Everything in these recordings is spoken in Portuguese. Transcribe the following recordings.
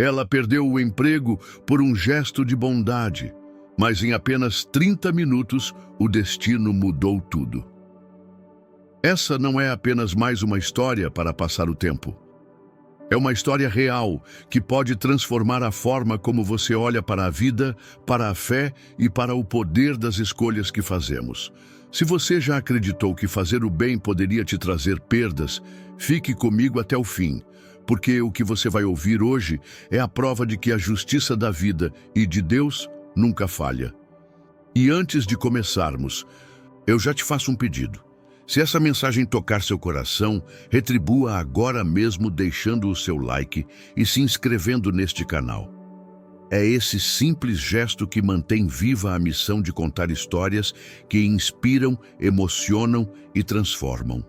Ela perdeu o emprego por um gesto de bondade, mas em apenas 30 minutos o destino mudou tudo. Essa não é apenas mais uma história para passar o tempo. É uma história real que pode transformar a forma como você olha para a vida, para a fé e para o poder das escolhas que fazemos. Se você já acreditou que fazer o bem poderia te trazer perdas, fique comigo até o fim, porque o que você vai ouvir hoje é a prova de que a justiça da vida e de Deus nunca falha. E antes de começarmos, eu já te faço um pedido. Se essa mensagem tocar seu coração, retribua agora mesmo deixando o seu like e se inscrevendo neste canal. É esse simples gesto que mantém viva a missão de contar histórias que inspiram, emocionam e transformam.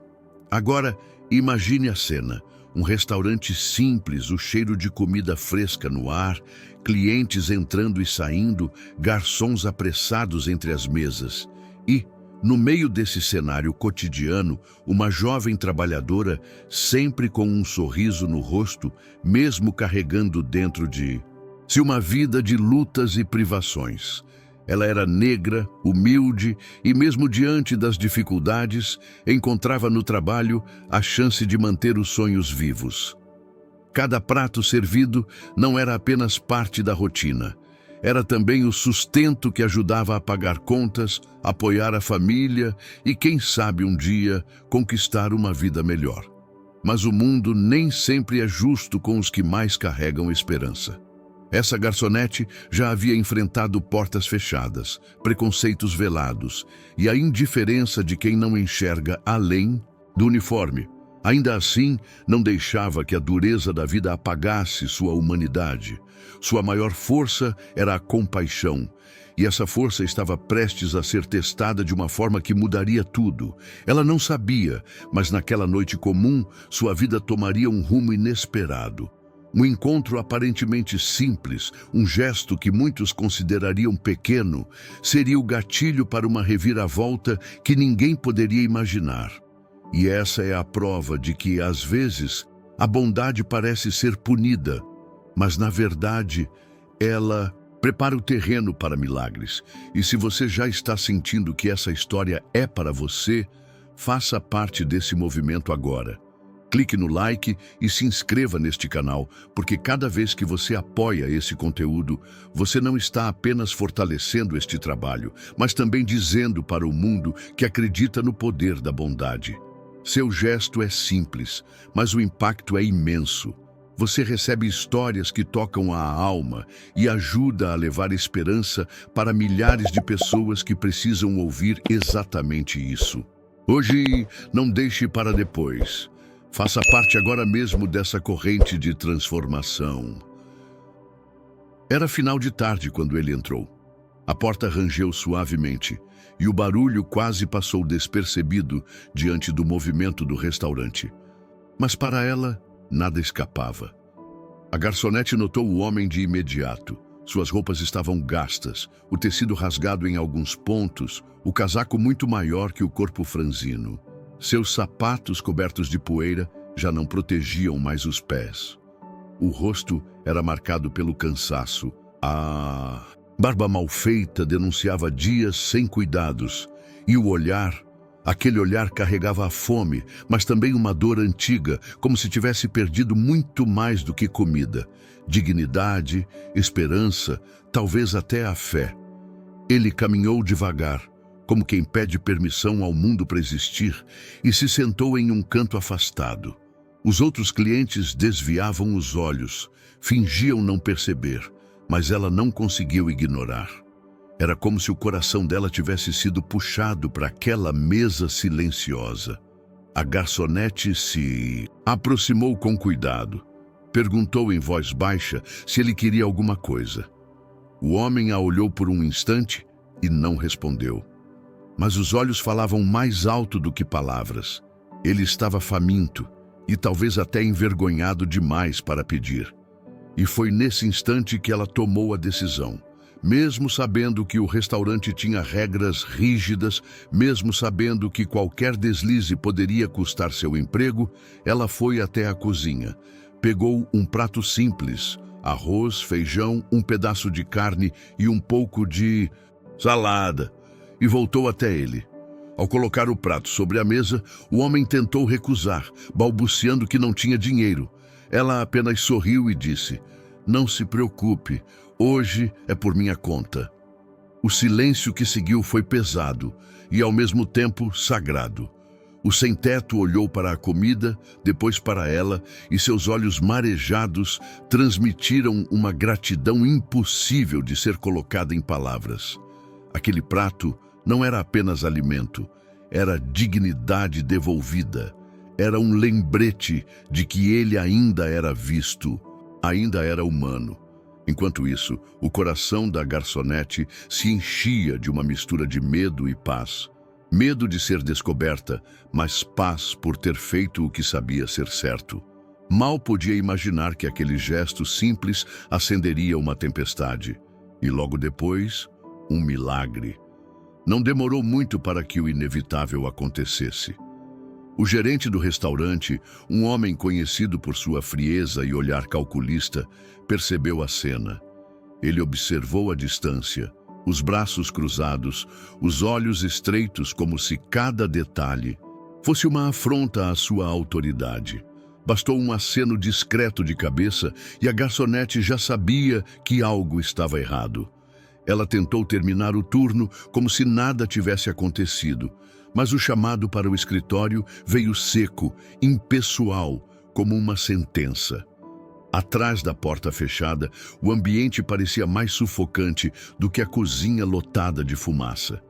Agora, imagine a cena. Um restaurante simples, o cheiro de comida fresca no ar, clientes entrando e saindo, garçons apressados entre as mesas. E, no meio desse cenário cotidiano, uma jovem trabalhadora, sempre com um sorriso no rosto, mesmo carregando dentro de si uma vida de lutas e privações. Ela era negra, humilde e, mesmo diante das dificuldades, encontrava no trabalho a chance de manter os sonhos vivos. Cada prato servido não era apenas parte da rotina. Era também o sustento que ajudava a pagar contas, apoiar a família e, quem sabe um dia, conquistar uma vida melhor. Mas o mundo nem sempre é justo com os que mais carregam esperança. Essa garçonete já havia enfrentado portas fechadas, preconceitos velados e a indiferença de quem não enxerga além do uniforme. Ainda assim, não deixava que a dureza da vida apagasse sua humanidade. Sua maior força era a compaixão, e essa força estava prestes a ser testada de uma forma que mudaria tudo. Ela não sabia, mas naquela noite comum, sua vida tomaria um rumo inesperado. Um encontro aparentemente simples, um gesto que muitos considerariam pequeno, seria o gatilho para uma reviravolta que ninguém poderia imaginar. E essa é a prova de que, às vezes, a bondade parece ser punida, mas, na verdade, ela prepara o terreno para milagres. E se você já está sentindo que essa história é para você, faça parte desse movimento agora. Clique no like e se inscreva neste canal, porque cada vez que você apoia esse conteúdo, você não está apenas fortalecendo este trabalho, mas também dizendo para o mundo que acredita no poder da bondade. Seu gesto é simples, mas o impacto é imenso. Você recebe histórias que tocam a alma e ajuda a levar esperança para milhares de pessoas que precisam ouvir exatamente isso. Hoje, não deixe para depois. Faça parte agora mesmo dessa corrente de transformação. Era final de tarde quando ele entrou. A porta rangeu suavemente e o barulho quase passou despercebido diante do movimento do restaurante. Mas para ela, nada escapava. A garçonete notou o homem de imediato. Suas roupas estavam gastas, o tecido rasgado em alguns pontos, o casaco muito maior que o corpo franzino. Seus sapatos cobertos de poeira já não protegiam mais os pés. O rosto era marcado pelo cansaço. A barba mal feita denunciava dias sem cuidados. E o olhar, aquele olhar carregava a fome, mas também uma dor antiga, como se tivesse perdido muito mais do que comida. Dignidade, esperança, talvez até a fé. Ele caminhou devagar, como quem pede permissão ao mundo para existir, e se sentou em um canto afastado. Os outros clientes desviavam os olhos, fingiam não perceber, mas ela não conseguiu ignorar. Era como se o coração dela tivesse sido puxado para aquela mesa silenciosa. A garçonete se aproximou com cuidado. Perguntou em voz baixa se ele queria alguma coisa. O homem a olhou por um instante e não respondeu. Mas os olhos falavam mais alto do que palavras. Ele estava faminto e talvez até envergonhado demais para pedir. E foi nesse instante que ela tomou a decisão. Mesmo sabendo que o restaurante tinha regras rígidas, mesmo sabendo que qualquer deslize poderia custar seu emprego, ela foi até a cozinha. Pegou um prato simples, arroz, feijão, um pedaço de carne e um pouco de salada, e voltou até ele. Ao colocar o prato sobre a mesa, o homem tentou recusar, balbuciando que não tinha dinheiro. Ela apenas sorriu e disse: "Não se preocupe, hoje é por minha conta." O silêncio que seguiu foi pesado e, ao mesmo tempo, sagrado. O sem-teto olhou para a comida, depois para ela, e seus olhos marejados transmitiram uma gratidão impossível de ser colocada em palavras. Aquele prato não era apenas alimento, era dignidade devolvida. Era um lembrete de que ele ainda era visto, ainda era humano. Enquanto isso, o coração da garçonete se enchia de uma mistura de medo e paz. Medo de ser descoberta, mas paz por ter feito o que sabia ser certo. Mal podia imaginar que aquele gesto simples acenderia uma tempestade. E logo depois, um milagre. Não demorou muito para que o inevitável acontecesse. O gerente do restaurante, um homem conhecido por sua frieza e olhar calculista, percebeu a cena. Ele observou a distância, os braços cruzados, os olhos estreitos como se cada detalhe fosse uma afronta à sua autoridade. Bastou um aceno discreto de cabeça e a garçonete já sabia que algo estava errado. Ela tentou terminar o turno como se nada tivesse acontecido, mas o chamado para o escritório veio seco, impessoal, como uma sentença. Atrás da porta fechada, o ambiente parecia mais sufocante do que a cozinha lotada de fumaça.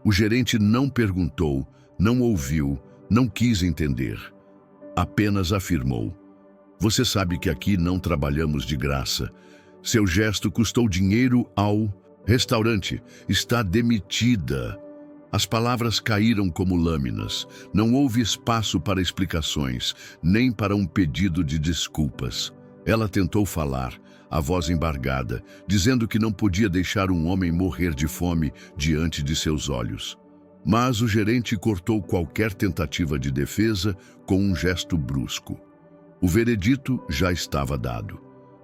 O gerente não perguntou, não ouviu, não quis entender. Apenas afirmou: "Você sabe que aqui não trabalhamos de graça. Seu gesto custou dinheiro ao restaurante. Está demitida." As palavras caíram como lâminas. Não houve espaço para explicações, nem para um pedido de desculpas. Ela tentou falar, a voz embargada, dizendo que não podia deixar um homem morrer de fome diante de seus olhos. Mas o gerente cortou qualquer tentativa de defesa com um gesto brusco. O veredito já estava dado.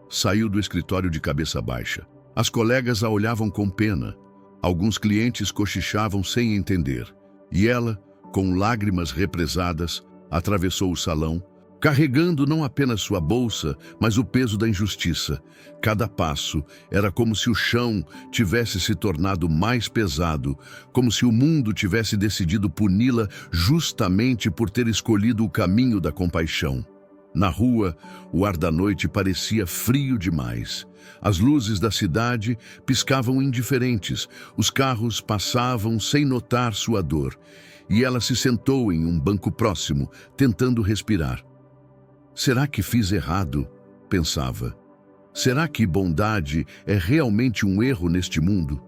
Saiu do escritório de cabeça baixa. As colegas a olhavam com pena. Alguns clientes cochichavam sem entender. E ela, com lágrimas represadas, atravessou o salão, carregando não apenas sua bolsa, mas o peso da injustiça. Cada passo era como se o chão tivesse se tornado mais pesado, como se o mundo tivesse decidido puni-la justamente por ter escolhido o caminho da compaixão. Na rua, o ar da noite parecia frio demais. As luzes da cidade piscavam indiferentes, os carros passavam sem notar sua dor, e ela se sentou em um banco próximo, tentando respirar. Será que fiz errado? Pensava. Será que bondade é realmente um erro neste mundo?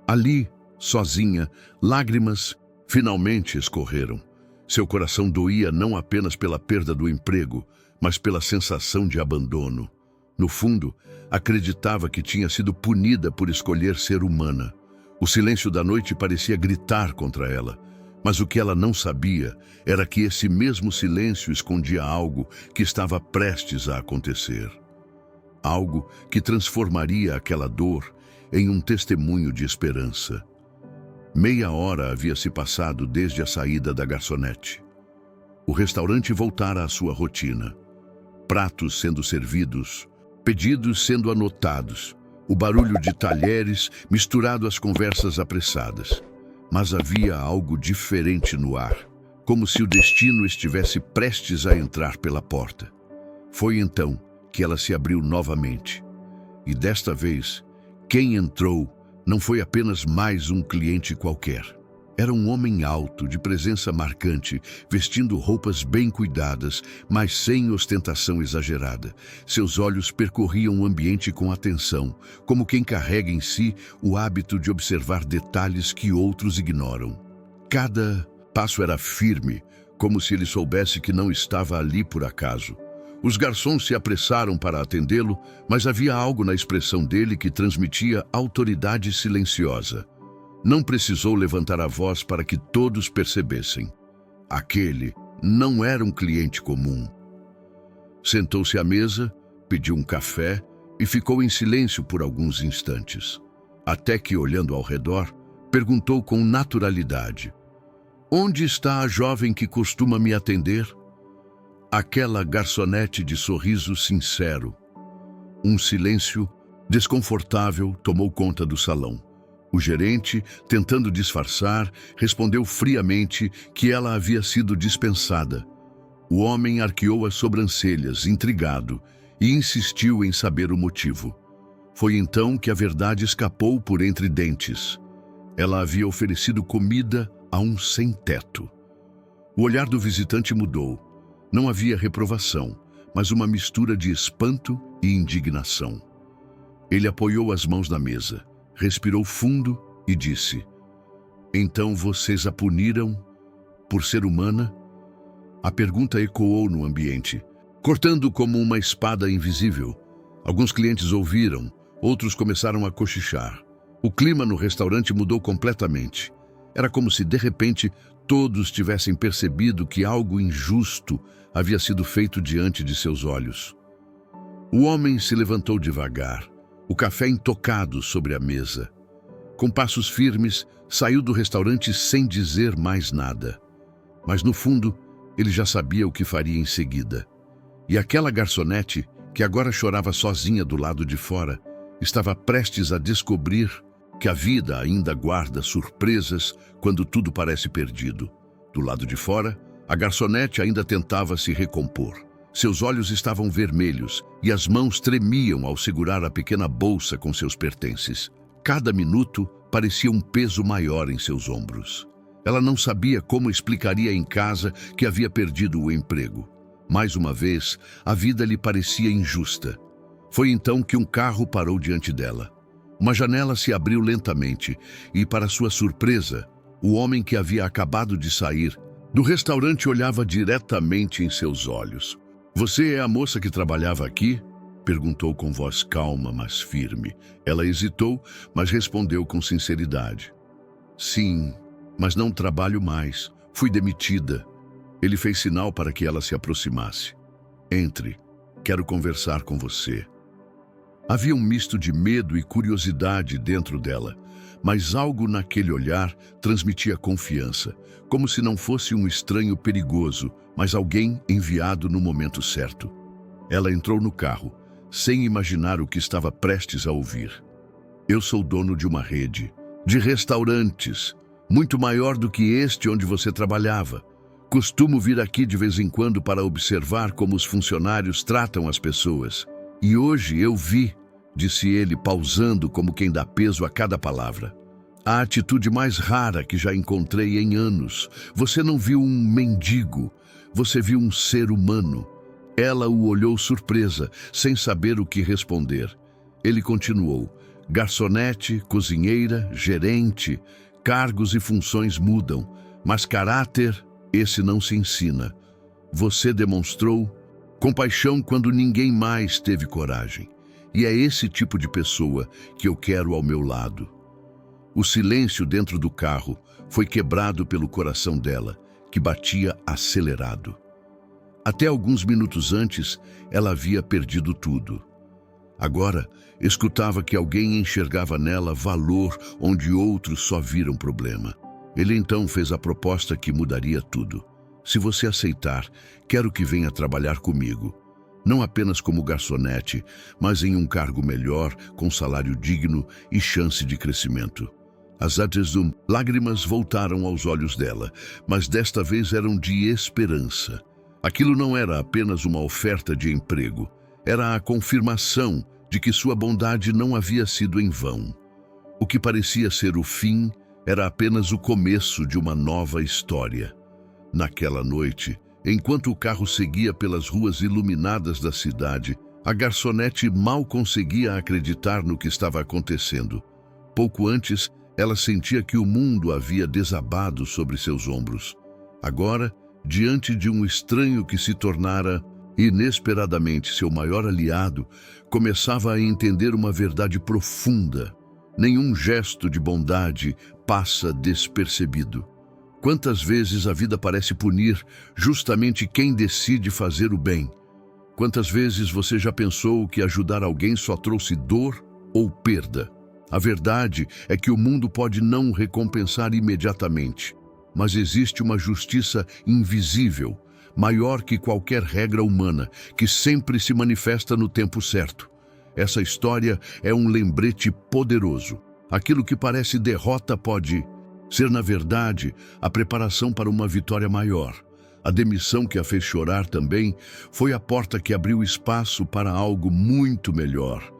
Ali, sozinha, lágrimas finalmente escorreram. Seu coração doía não apenas pela perda do emprego, mas pela sensação de abandono. No fundo, acreditava que tinha sido punida por escolher ser humana. O silêncio da noite parecia gritar contra ela, mas o que ela não sabia era que esse mesmo silêncio escondia algo que estava prestes a acontecer. Algo que transformaria aquela dor em um testemunho de esperança. Meia hora havia se passado desde a saída da garçonete. O restaurante voltara à sua rotina. Pratos sendo servidos, pedidos sendo anotados, o barulho de talheres misturado às conversas apressadas. Mas havia algo diferente no ar, como se o destino estivesse prestes a entrar pela porta. Foi então que ela se abriu novamente. E desta vez, quem entrou não foi apenas mais um cliente qualquer. Era um homem alto, de presença marcante, vestindo roupas bem cuidadas, mas sem ostentação exagerada. Seus olhos percorriam o ambiente com atenção, como quem carrega em si o hábito de observar detalhes que outros ignoram. Cada passo era firme, como se ele soubesse que não estava ali por acaso. Os garçons se apressaram para atendê-lo, mas havia algo na expressão dele que transmitia autoridade silenciosa. Não precisou levantar a voz para que todos percebessem. Aquele não era um cliente comum. Sentou-se à mesa, pediu um café e ficou em silêncio por alguns instantes, até que, olhando ao redor, perguntou com naturalidade: "Onde está a jovem que costuma me atender?" Aquela garçonete de sorriso sincero. Um silêncio desconfortável tomou conta do salão. O gerente, tentando disfarçar, respondeu friamente que ela havia sido dispensada. O homem arqueou as sobrancelhas, intrigado, e insistiu em saber o motivo. Foi então que a verdade escapou por entre dentes. Ela havia oferecido comida a um sem-teto. O olhar do visitante mudou. Não havia reprovação, mas uma mistura de espanto e indignação. Ele apoiou as mãos na mesa, respirou fundo e disse: "Então vocês a puniram por ser humana?" A pergunta ecoou no ambiente, cortando como uma espada invisível. Alguns clientes ouviram, outros começaram a cochichar. O clima no restaurante mudou completamente. Era como se, de repente, todos tivessem percebido que algo injusto havia sido feito diante de seus olhos. O homem se levantou devagar, o café intocado sobre a mesa. Com passos firmes, saiu do restaurante sem dizer mais nada. Mas, no fundo, ele já sabia o que faria em seguida. E aquela garçonete, que agora chorava sozinha do lado de fora, estava prestes a descobrir que a vida ainda guarda surpresas quando tudo parece perdido. Do lado de fora, a garçonete ainda tentava se recompor. Seus olhos estavam vermelhos e as mãos tremiam ao segurar a pequena bolsa com seus pertences. Cada minuto parecia um peso maior em seus ombros. Ela não sabia como explicaria em casa que havia perdido o emprego. Mais uma vez, a vida lhe parecia injusta. Foi então que um carro parou diante dela. Uma janela se abriu lentamente e, para sua surpresa, o homem que havia acabado de sair do restaurante olhava diretamente em seus olhos. "Você é a moça que trabalhava aqui?" perguntou com voz calma, mas firme. Ela hesitou, mas respondeu com sinceridade: "Sim, mas não trabalho mais. Fui demitida." Ele fez sinal para que ela se aproximasse. "Entre. Quero conversar com você." Havia um misto de medo e curiosidade dentro dela, mas algo naquele olhar transmitia confiança, como se não fosse um estranho perigoso, mas alguém enviado no momento certo. Ela entrou no carro, sem imaginar o que estava prestes a ouvir. "Eu sou dono de uma rede de restaurantes, muito maior do que este onde você trabalhava. Costumo vir aqui de vez em quando para observar como os funcionários tratam as pessoas. E hoje eu vi", disse ele, pausando como quem dá peso a cada palavra, "a atitude mais rara que já encontrei em anos. Você não viu um mendigo, você viu um ser humano." Ela o olhou surpresa, sem saber o que responder. Ele continuou: "Garçonete, cozinheira, gerente, cargos e funções mudam, mas caráter, esse não se ensina. Você demonstrou compaixão quando ninguém mais teve coragem. E é esse tipo de pessoa que eu quero ao meu lado." O silêncio dentro do carro foi quebrado pelo coração dela, que batia acelerado. Até alguns minutos antes, ela havia perdido tudo. Agora, escutava que alguém enxergava nela valor onde outros só viram problema. Ele então fez a proposta que mudaria tudo. "Se você aceitar, quero que venha trabalhar comigo. Não apenas como garçonete, mas em um cargo melhor, com salário digno e chance de crescimento." As lágrimas voltaram aos olhos dela, mas desta vez eram de esperança. Aquilo não era apenas uma oferta de emprego, era a confirmação de que sua bondade não havia sido em vão. O que parecia ser o fim era apenas o começo de uma nova história. Naquela noite, enquanto o carro seguia pelas ruas iluminadas da cidade, a garçonete mal conseguia acreditar no que estava acontecendo. Pouco antes, ela sentia que o mundo havia desabado sobre seus ombros. Agora, diante de um estranho que se tornara inesperadamente seu maior aliado, começava a entender uma verdade profunda. Nenhum gesto de bondade passa despercebido. Quantas vezes a vida parece punir justamente quem decide fazer o bem? Quantas vezes você já pensou que ajudar alguém só trouxe dor ou perda? A verdade é que o mundo pode não recompensar imediatamente, mas existe uma justiça invisível, maior que qualquer regra humana, que sempre se manifesta no tempo certo. Essa história é um lembrete poderoso. Aquilo que parece derrota pode ser, na verdade, a preparação para uma vitória maior. A demissão que a fez chorar também foi a porta que abriu espaço para algo muito melhor.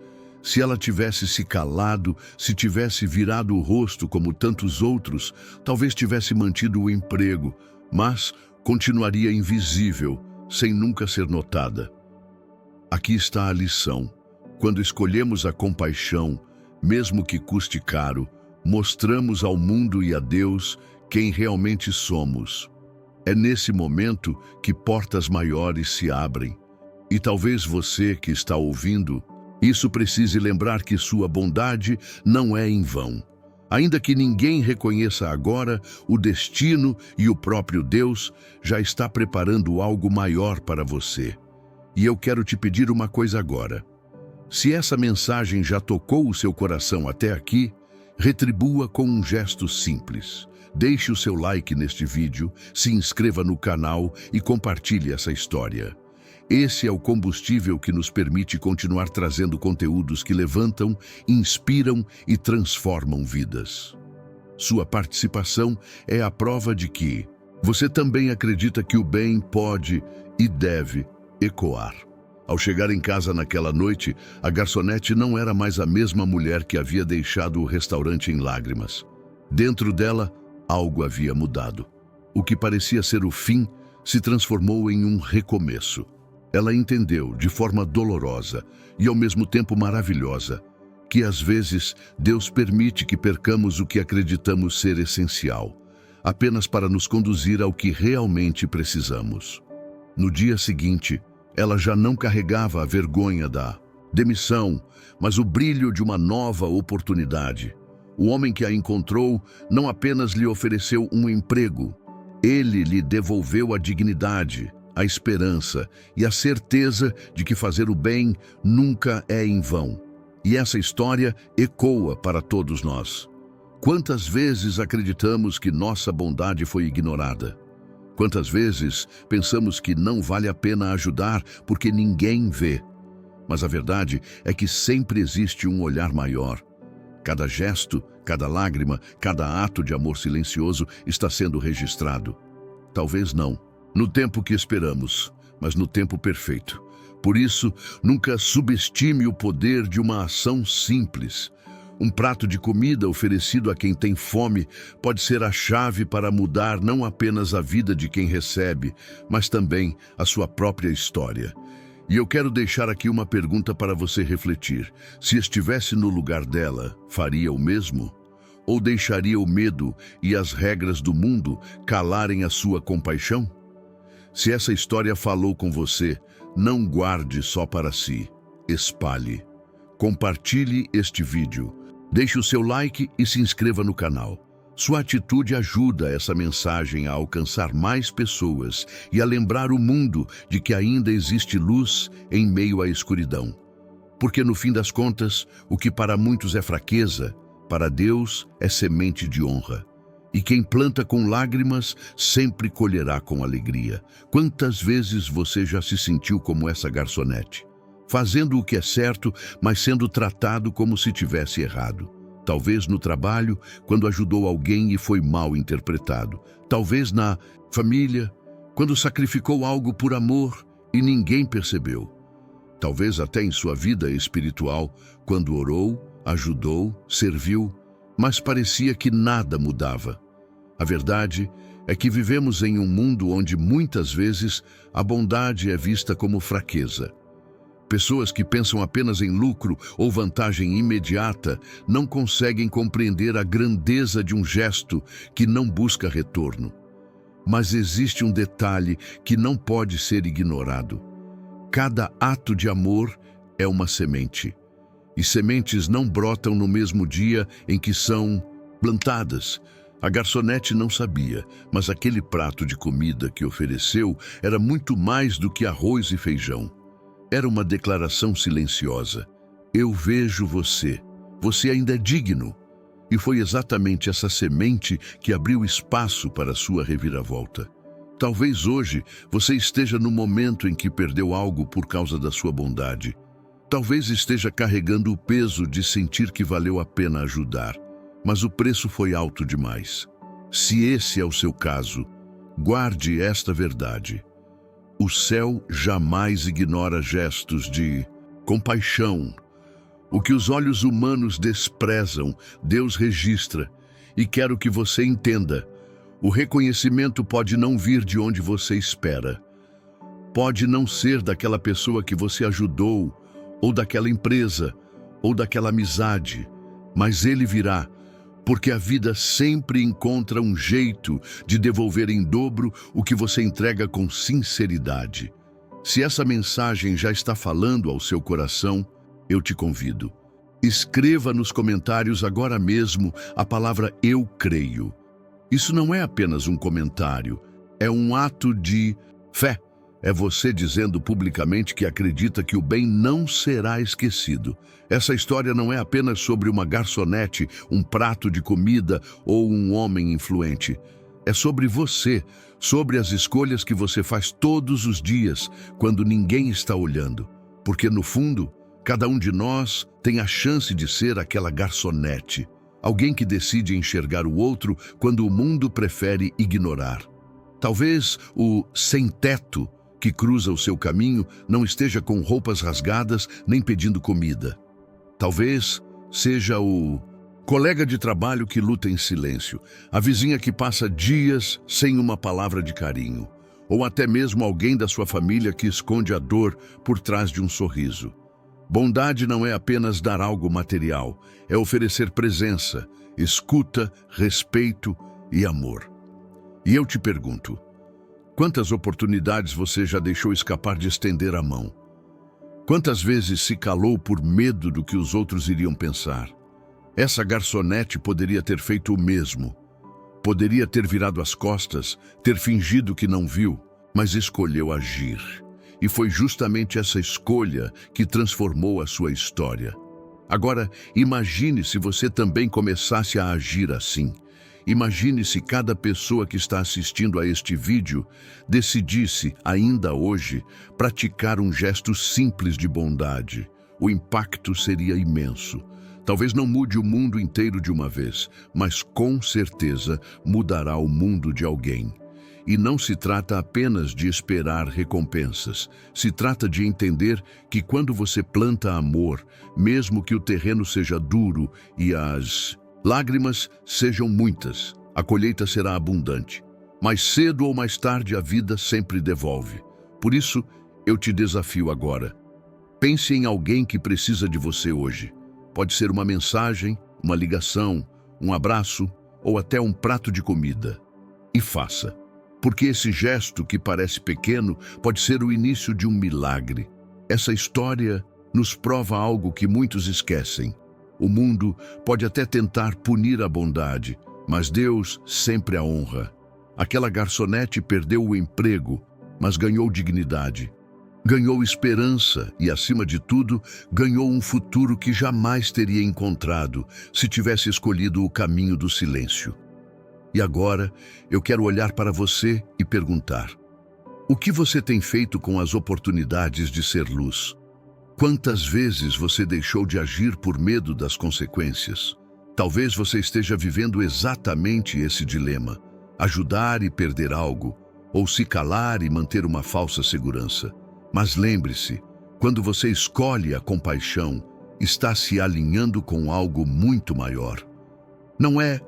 Se ela tivesse se calado, se tivesse virado o rosto como tantos outros, talvez tivesse mantido o emprego, mas continuaria invisível, sem nunca ser notada. Aqui está a lição. Quando escolhemos a compaixão, mesmo que custe caro, mostramos ao mundo e a Deus quem realmente somos. É nesse momento que portas maiores se abrem. E talvez você que está ouvindo, isso precise lembrar que sua bondade não é em vão. Ainda que ninguém reconheça agora, o destino e o próprio Deus já está preparando algo maior para você. E eu quero te pedir uma coisa agora. Se essa mensagem já tocou o seu coração até aqui, retribua com um gesto simples. Deixe o seu like neste vídeo, se inscreva no canal e compartilhe essa história. Esse é o combustível que nos permite continuar trazendo conteúdos que levantam, inspiram e transformam vidas. Sua participação é a prova de que você também acredita que o bem pode e deve ecoar. Ao chegar em casa naquela noite, a garçonete não era mais a mesma mulher que havia deixado o restaurante em lágrimas. Dentro dela, algo havia mudado. O que parecia ser o fim se transformou em um recomeço. Ela entendeu, de forma dolorosa e ao mesmo tempo maravilhosa, que às vezes Deus permite que percamos o que acreditamos ser essencial, apenas para nos conduzir ao que realmente precisamos. No dia seguinte, ela já não carregava a vergonha da demissão, mas o brilho de uma nova oportunidade. O homem que a encontrou não apenas lhe ofereceu um emprego, ele lhe devolveu a dignidade, a esperança e a certeza de que fazer o bem nunca é em vão. E essa história ecoa para todos nós. Quantas vezes acreditamos que nossa bondade foi ignorada? Quantas vezes pensamos que não vale a pena ajudar porque ninguém vê? Mas a verdade é que sempre existe um olhar maior. Cada gesto, cada lágrima, cada ato de amor silencioso está sendo registrado. Talvez não no tempo que esperamos, mas no tempo perfeito. Por isso, nunca subestime o poder de uma ação simples. Um prato de comida oferecido a quem tem fome pode ser a chave para mudar não apenas a vida de quem recebe, mas também a sua própria história. E eu quero deixar aqui uma pergunta para você refletir. Se estivesse no lugar dela, faria o mesmo? Ou deixaria o medo e as regras do mundo calarem a sua compaixão? Se essa história falou com você, não guarde só para si. Espalhe. Compartilhe este vídeo. Deixe o seu like e se inscreva no canal. Sua atitude ajuda essa mensagem a alcançar mais pessoas e a lembrar o mundo de que ainda existe luz em meio à escuridão. Porque no fim das contas, o que para muitos é fraqueza, para Deus é semente de honra. E quem planta com lágrimas sempre colherá com alegria. Quantas vezes você já se sentiu como essa garçonete? Fazendo o que é certo, mas sendo tratado como se tivesse errado. Talvez no trabalho, quando ajudou alguém e foi mal interpretado. Talvez na família, quando sacrificou algo por amor e ninguém percebeu. Talvez até em sua vida espiritual, quando orou, ajudou, serviu, mas parecia que nada mudava. A verdade é que vivemos em um mundo onde muitas vezes a bondade é vista como fraqueza. Pessoas que pensam apenas em lucro ou vantagem imediata não conseguem compreender a grandeza de um gesto que não busca retorno. Mas existe um detalhe que não pode ser ignorado. Cada ato de amor é uma semente. E sementes não brotam no mesmo dia em que são plantadas. A garçonete não sabia, mas aquele prato de comida que ofereceu era muito mais do que arroz e feijão. era uma declaração silenciosa. Eu vejo você. Você ainda é digno. E foi exatamente essa semente que abriu espaço para a sua reviravolta. Talvez hoje você esteja no momento em que perdeu algo por causa da sua bondade. Talvez esteja carregando o peso de sentir que valeu a pena ajudar, mas o preço foi alto demais. Se esse é o seu caso, guarde esta verdade. O céu jamais ignora gestos de compaixão. O que os olhos humanos desprezam, Deus registra. E quero que você entenda. O reconhecimento pode não vir de onde você espera. Pode não ser daquela pessoa que você ajudou, ou daquela empresa, ou daquela amizade. Mas ele virá, porque a vida sempre encontra um jeito de devolver em dobro o que você entrega com sinceridade. Se essa mensagem já está falando ao seu coração, eu te convido. Escreva nos comentários agora mesmo a palavra "eu creio". Isso não é apenas um comentário, é um ato de fé. É você dizendo publicamente que acredita que o bem não será esquecido. Essa história não é apenas sobre uma garçonete, um prato de comida ou um homem influente. É sobre você, sobre as escolhas que você faz todos os dias, quando ninguém está olhando. Porque, no fundo, cada um de nós tem a chance de ser aquela garçonete. Alguém que decide enxergar o outro quando o mundo prefere ignorar. Talvez o sem-teto que cruza o seu caminho não esteja com roupas rasgadas nem pedindo comida. Talvez seja o colega de trabalho que luta em silêncio, a vizinha que passa dias sem uma palavra de carinho, ou até mesmo alguém da sua família que esconde a dor por trás de um sorriso. Bondade não é apenas dar algo material, é oferecer presença, escuta, respeito e amor. E eu te pergunto, quantas oportunidades você já deixou escapar de estender a mão? Quantas vezes se calou por medo do que os outros iriam pensar? Essa garçonete poderia ter feito o mesmo. Poderia ter virado as costas, ter fingido que não viu, mas escolheu agir. E foi justamente essa escolha que transformou a sua história. Agora, imagine se você também começasse a agir assim. Imagine se cada pessoa que está assistindo a este vídeo decidisse, ainda hoje, praticar um gesto simples de bondade. O impacto seria imenso. Talvez não mude o mundo inteiro de uma vez, mas com certeza mudará o mundo de alguém. E não se trata apenas de esperar recompensas. Se trata de entender que quando você planta amor, mesmo que o terreno seja duro e as lágrimas sejam muitas, a colheita será abundante. Mais cedo ou mais tarde a vida sempre devolve. Por isso, eu te desafio agora. Pense em alguém que precisa de você hoje. Pode ser uma mensagem, uma ligação, um abraço ou até um prato de comida. E faça. Porque esse gesto que parece pequeno pode ser o início de um milagre. Essa história nos prova algo que muitos esquecem. O mundo pode até tentar punir a bondade, mas Deus sempre a honra. Aquela garçonete perdeu o emprego, mas ganhou dignidade. Ganhou esperança e, acima de tudo, ganhou um futuro que jamais teria encontrado se tivesse escolhido o caminho do silêncio. E agora, eu quero olhar para você e perguntar: o que você tem feito com as oportunidades de ser luz? Quantas vezes você deixou de agir por medo das consequências? Talvez você esteja vivendo exatamente esse dilema: ajudar e perder algo, ou se calar e manter uma falsa segurança. Mas lembre-se, quando você escolhe a compaixão, está se alinhando com algo muito maior. Não é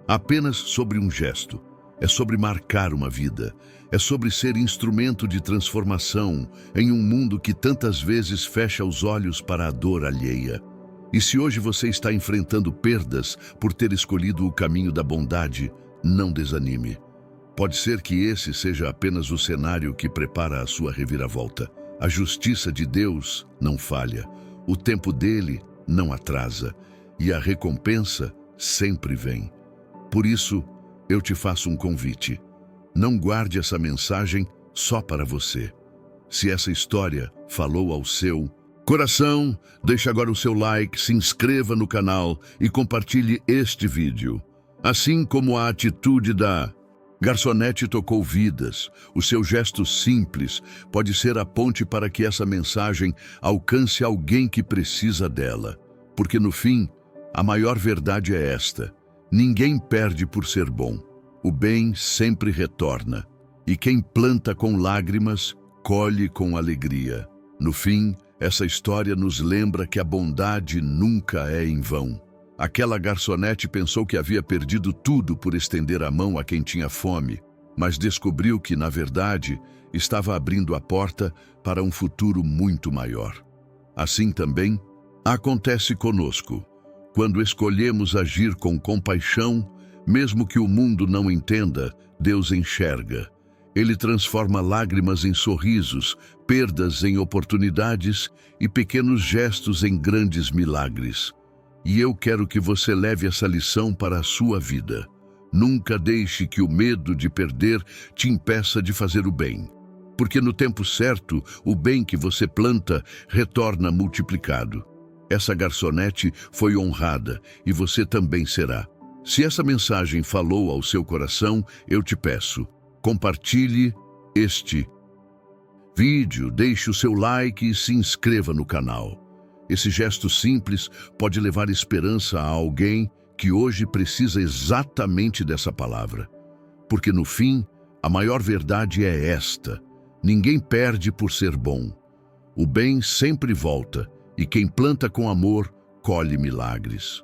apenas sobre um gesto, é sobre marcar uma vida, é sobre ser instrumento de transformação em um mundo que tantas vezes fecha os olhos para a dor alheia. E se hoje você está enfrentando perdas por ter escolhido o caminho da bondade, não desanime. Pode ser que esse seja apenas o cenário que prepara a sua reviravolta. A justiça de Deus não falha, o tempo dele não atrasa e a recompensa sempre vem. Por isso, eu te faço um convite. Não guarde essa mensagem só para você. Se essa história falou ao seu coração, deixe agora o seu like, se inscreva no canal e compartilhe este vídeo. Assim como a atitude da garçonete tocou vidas, o seu gesto simples pode ser a ponte para que essa mensagem alcance alguém que precisa dela. Porque no fim, a maior verdade é esta: ninguém perde por ser bom. O bem sempre retorna. E quem planta com lágrimas, colhe com alegria. No fim, essa história nos lembra que a bondade nunca é em vão. Aquela garçonete pensou que havia perdido tudo por estender a mão a quem tinha fome, mas descobriu que, na verdade, estava abrindo a porta para um futuro muito maior. Assim também acontece conosco. Quando escolhemos agir com compaixão, mesmo que o mundo não entenda, Deus enxerga. Ele transforma lágrimas em sorrisos, perdas em oportunidades e pequenos gestos em grandes milagres. E eu quero que você leve essa lição para a sua vida. Nunca deixe que o medo de perder te impeça de fazer o bem. Porque no tempo certo, o bem que você planta retorna multiplicado. Essa garçonete foi honrada e você também será. Se essa mensagem falou ao seu coração, eu te peço, compartilhe este vídeo, deixe o seu like e se inscreva no canal. Esse gesto simples pode levar esperança a alguém que hoje precisa exatamente dessa palavra. Porque no fim, a maior verdade é esta: ninguém perde por ser bom. O bem sempre volta, e quem planta com amor, colhe milagres.